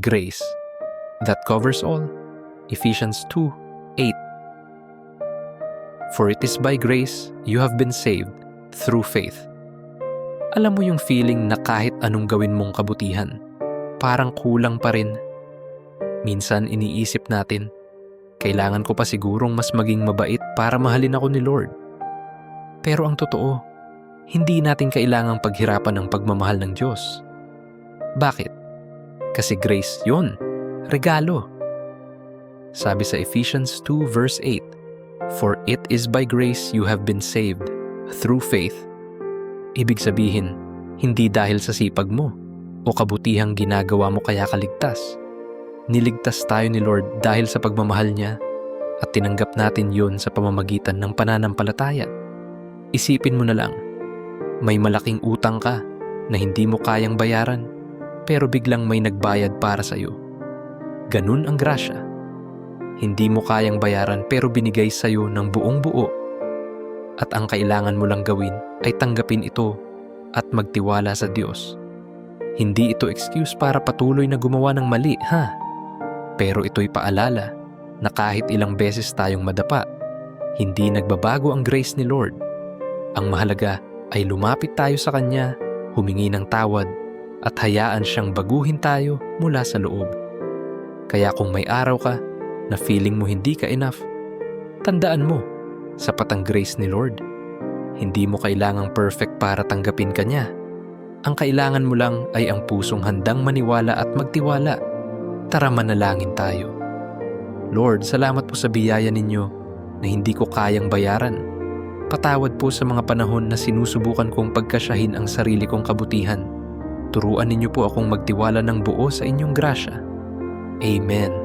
grace that covers all. Ephesians 2:8. For it is by grace you have been saved through faith. Alam mo yung feeling na kahit anong gawin mong kabutihan, parang kulang pa rin. Minsan iniisip natin, kailangan ko pa sigurong mas maging mabait para mahalin ako ni Lord. Pero ang totoo, hindi natin kailangang paghirapan ang pagmamahal ng Diyos. Bakit? Kasi grace yun, regalo. Sabi sa Ephesians 2:8, for it is by grace you have been saved through faith. Ibig sabihin, hindi dahil sa sipag mo o kabutihang ginagawa mo kaya kaligtas. Niligtas tayo ni Lord dahil sa pagmamahal niya at tinanggap natin yun sa pamamagitan ng pananampalataya. Isipin mo na lang, may malaking utang ka na hindi mo kayang bayaran pero biglang may nagbayad para sa iyo. Ganun ang grasya. Hindi mo kayang bayaran pero binigay sa iyo ng buong buo. At ang kailangan mo lang gawin ay tanggapin ito at magtiwala sa Diyos. Hindi ito excuse para patuloy na gumawa ng mali, ha? Pero ito'y paalala na kahit ilang beses tayong madapa, hindi nagbabago ang grace ni Lord. Ang mahalaga ay lumapit tayo sa Kanya, humingi ng tawad, at hayaan siyang baguhin tayo mula sa loob. Kaya kung may araw ka na feeling mo hindi ka enough, tandaan mo, sapat ang grace ni Lord. Hindi mo kailangang perfect para tanggapin ka niya. Ang kailangan mo lang ay ang pusong handang maniwala at magtiwala. Tara manalangin tayo. Lord, salamat po sa biyaya ninyo na hindi ko kayang bayaran. Patawad po sa mga panahon na sinusubukan kong pagkasyahin ang sarili kong kabutihan. Turuan ninyo po akong magtiwala ng buo sa inyong grasya. Amen.